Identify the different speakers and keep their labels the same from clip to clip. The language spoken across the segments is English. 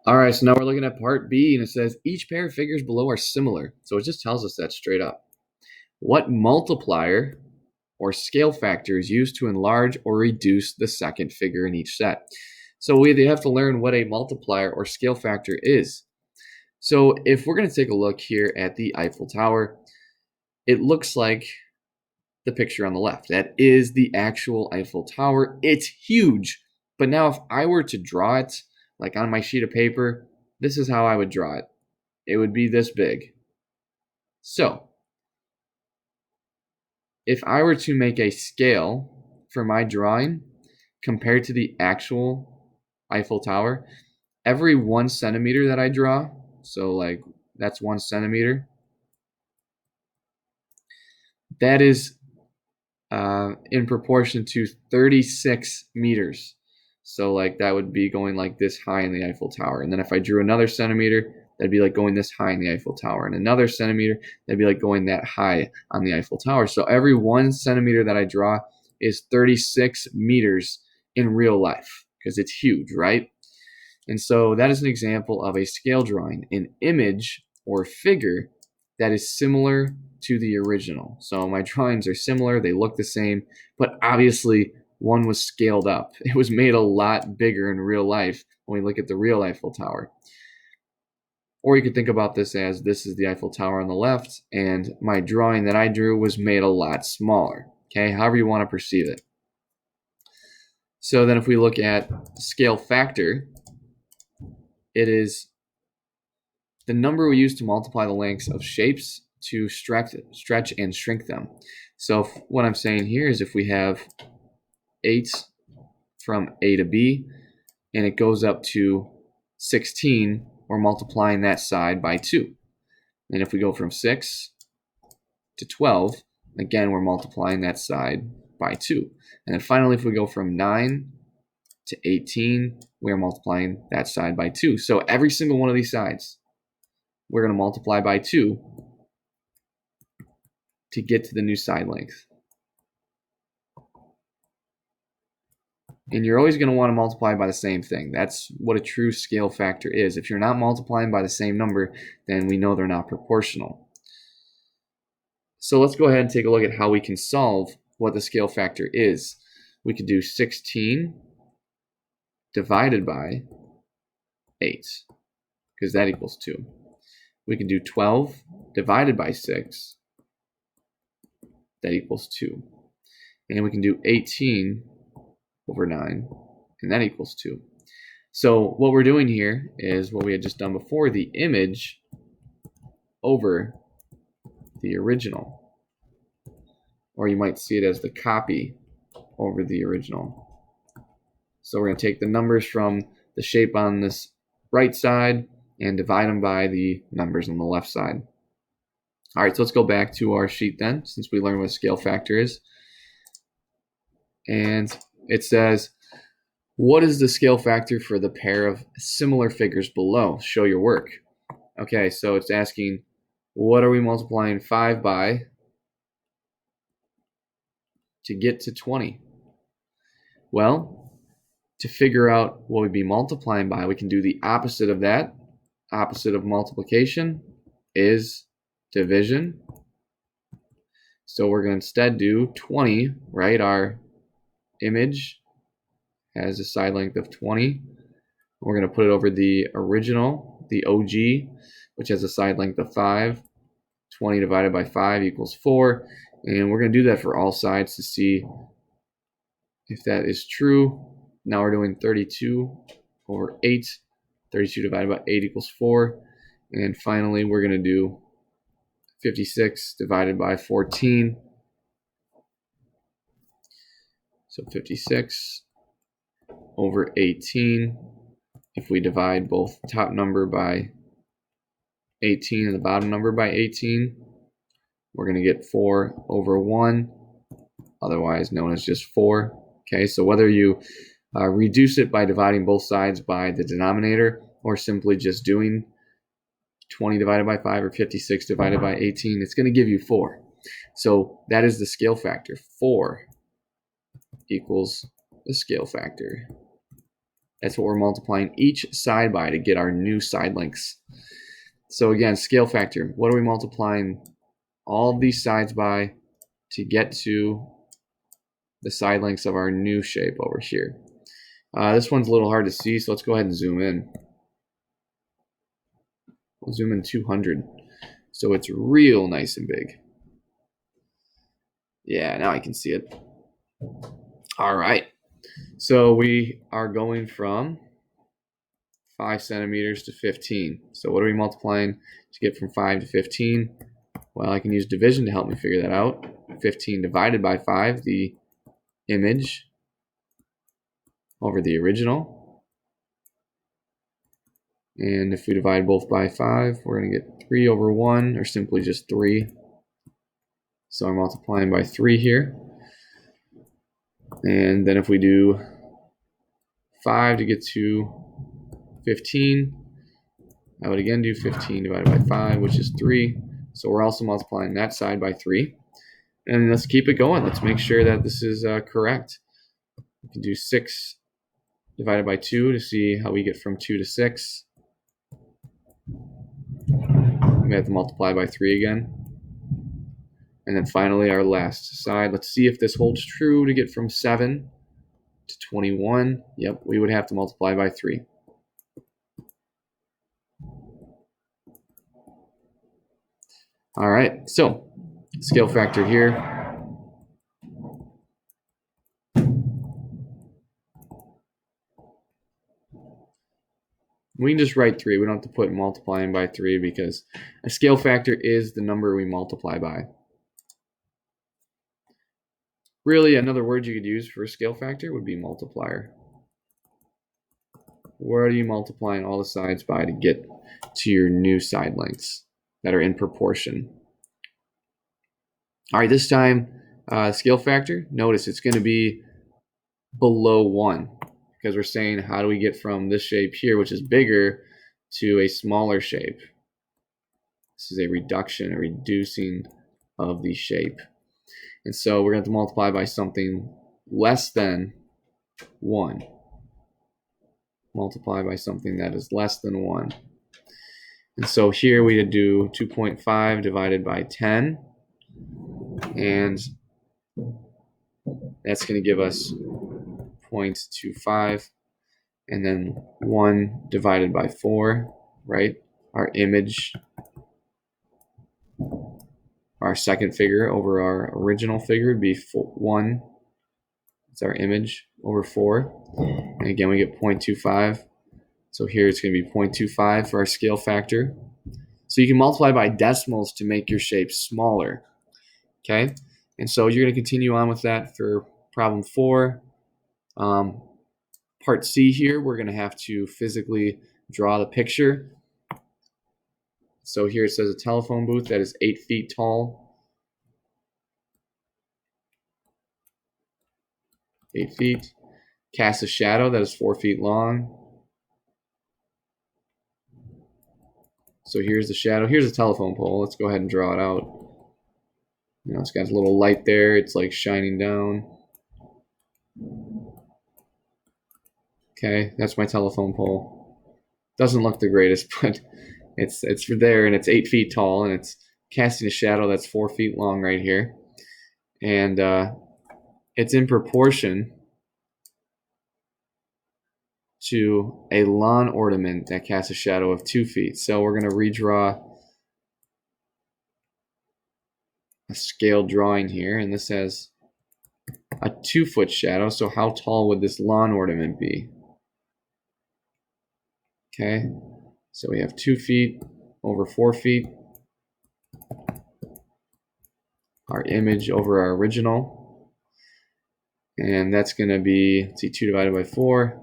Speaker 1: All right, so now we're looking at part B, and it says each pair of figures below are similar. So it just tells us that straight up. What multiplier or scale factor is used to enlarge or reduce the second figure in each set? So we have to learn what a multiplier or scale factor is. So if we're going to take a look here at the Eiffel Tower, it looks like the picture on the left. That is the actual Eiffel Tower. It's huge. But now if I were to draw it like on my sheet of paper, this is how I would draw it. It would be this big. So if I were to make a scale for my drawing compared to the actual Eiffel Tower, every 1 centimeter that I draw, so like that's 1 centimeter, that is in proportion to 36 meters. So like that would be going like this high in the Eiffel Tower. And then if I drew another centimeter, that'd be like going this high in the Eiffel Tower. And another centimeter, that'd be like going that high on the Eiffel Tower. So every 1 centimeter that I draw is 36 meters in real life because it's huge, right? And so that is an example of a scale drawing, an image or figure that is similar to the original. So my drawings are similar, they look the same, but obviously one was scaled up. It was made a lot bigger in real life when we look at the real Eiffel Tower. Or you could think about this as this is the Eiffel Tower on the left, and my drawing that I drew was made a lot smaller. Okay, however you want to perceive it. So then if we look at scale factor, it is the number we use to multiply the lengths of shapes to stretch and shrink them. So what I'm saying here is if we have 8 from A to B and it goes up to 16, we're multiplying that side by 2. And if we go from 6 to 12, again, we're multiplying that side by 2. And then finally, if we go from 9 to 18, we're multiplying that side by 2. So every single one of these sides, we're going to multiply by 2 to get to the new side length. And you're always going to want to multiply by the same thing. That's what a true scale factor is. If you're not multiplying by the same number, then we know they're not proportional. So let's go ahead and take a look at how we can solve what the scale factor is. We could do 16 divided by 8, because that equals 2. We can do 12 divided by 6, that equals 2. And we can do 18 over 9, and that equals 2. So what we're doing here is what we had just done before, the image over the original. Or you might see it as the copy over the original. So we're going to take the numbers from the shape on this right side and divide them by the numbers on the left side. All right, so let's go back to our sheet then, since we learned what a scale factor is. And it says, what is the scale factor for the pair of similar figures below? Show your work. Okay, so it's asking, what are we multiplying 5 by to get to 20? Well, to figure out what we'd be multiplying by, we can do the opposite of that. Opposite of multiplication is division. So we're going to instead do 20, right? Our image has a side length of 20. We're going to put it over the original, the OG, which has a side length of 5. 20 divided by 5 equals 4. And we're going to do that for all sides to see if that is true. Now we're doing 32 over 8. 32 divided by 8 equals 4. And finally, we're going to do 56 divided by 14. So 56 over 18. If we divide both top number by 18 and the bottom number by 18, we're going to get 4 over 1, otherwise known as just 4. Okay, so whether you reduce it by dividing both sides by the denominator or simply just doing 20 divided by 5 or 56 divided by 18, it's going to give you 4. So that is the scale factor. 4 equals the scale factor. That's what we're multiplying each side by to get our new side lengths. So again, scale factor. What are we multiplying all of these sides by to get to the side lengths of our new shape over here? This one's a little hard to see, so let's go ahead and zoom in. We'll zoom in 200. So it's real nice and big. Yeah, now I can see it. All right. So we are going from 5 centimeters to 15. So what are we multiplying to get from 5 to 15? Well, I can use division to help me figure that out. 15 divided by 5, the image over the original. And if we divide both by 5, we're going to get 3 over 1, or simply just 3. So I'm multiplying by 3 here. And then if we do 5 to get to 15, I would again do 15 divided by 5, which is 3. So we're also multiplying that side by 3. And let's keep it going. Let's make sure that this is correct. We can do 6 divided by 2 to see how we get from 2 to 6. We have to multiply by 3 again. And then finally our last side. Let's see if this holds true to get from 7 to 21. Yep, we would have to multiply by 3. All right, so scale factor here. We can just write 3. We don't have to put multiplying by 3 because a scale factor is the number we multiply by. Really, another word you could use for a scale factor would be multiplier. Where are you multiplying all the sides by to get to your new side lengths that are in proportion? All right, this time, scale factor, notice it's going to be below 1 because we're saying how do we get from this shape here, which is bigger, to a smaller shape. This is a reduction, a reducing of the shape. And so we're going to have to multiply by something less than 1. Multiply by something that is less than 1. And so here we would do 2.5 divided by 10. And that's going to give us 0.25. And then 1 divided by 4, right? Our image, our second figure over our original figure would be 1. It's our image over 4. And again, we get 0.25. So here it's going to be 0.25 for our scale factor. So you can multiply by decimals to make your shape smaller. Okay? And so you're going to continue on with that for problem 4. Part C here, we're going to have to physically draw the picture. So here it says a telephone booth that is 8 feet tall. 8 feet. Cast a shadow that is 4 feet long. So here's the shadow. Here's a telephone pole. Let's go ahead and draw it out. You know, it's got a little light there. It's like shining down. Okay, that's my telephone pole. Doesn't look the greatest, but it's there, and it's 8 feet tall, and it's casting a shadow that's 4 feet long right here. And it's in proportion to a lawn ornament that casts a shadow of 2 feet. So we're going to redraw a scale drawing here, and this has a 2-foot shadow. So how tall would this lawn ornament be? Okay, so we have 2 feet over 4 feet. Our image over our original. And that's going to be, let's see, 2 divided by 4,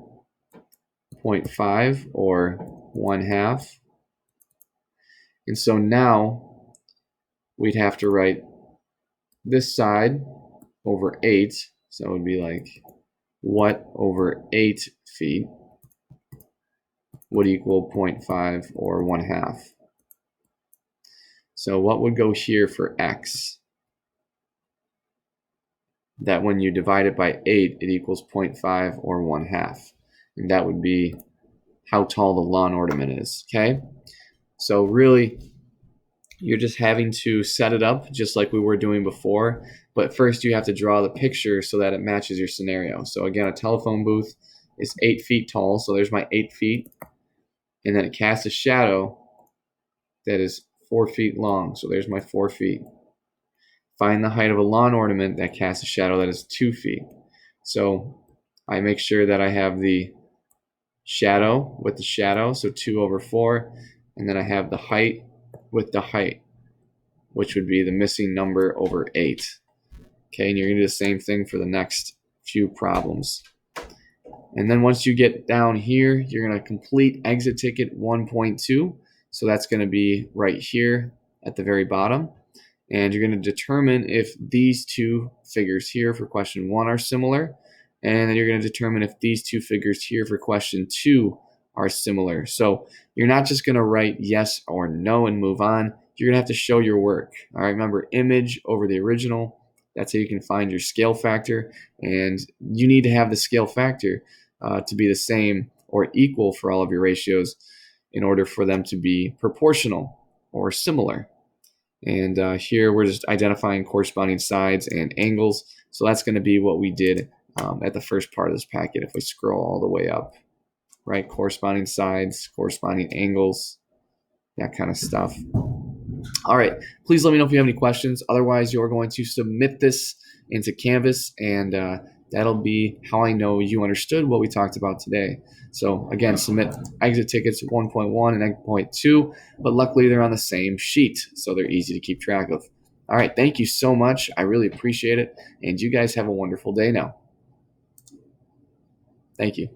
Speaker 1: 0.5 or 1/2. And so now we'd have to write this side over 8. So it would be like what over 8 feet would equal 0.5 or 1/2. So what would go here for x? That when you divide it by 8, it equals 0.5 or 1/2. and that would be how tall the lawn ornament is, okay? So really, you're just having to set it up just like we were doing before, but first you have to draw the picture so that it matches your scenario. So again, a telephone booth is 8 feet tall, so there's my 8 feet, and then it casts a shadow that is 4 feet long, so there's my 4 feet. Find the height of a lawn ornament that casts a shadow that is 2 feet. So I make sure that I have the shadow with the shadow, so 2 over 4, and then I have the height with the height, which would be the missing number over 8. Okay, and you're going to do the same thing for the next few problems. And then once you get down here, you're going to complete exit ticket 1.2. So that's going to be right here at the very bottom. And you're going to determine if these two figures here for question 1 are similar. And then you're going to determine if these two figures here for question 2 are similar. So you're not just going to write yes or no and move on. You're going to have to show your work. All right, remember, image over the original. That's how you can find your scale factor. And you need to have the scale factor to be the same or equal for all of your ratios in order for them to be proportional or similar. And here we're just identifying corresponding sides and angles. So that's going to be what we did at the first part of this packet. If we scroll all the way up, right? Corresponding sides, corresponding angles, that kind of stuff. All right, please let me know if you have any questions. Otherwise, you're going to submit this into Canvas, and that'll be how I know you understood what we talked about today. So again, submit exit tickets 1.1 and 1.2, but luckily they're on the same sheet, so they're easy to keep track of. All right, thank you so much. I really appreciate it, and you guys have a wonderful day now. Thank you.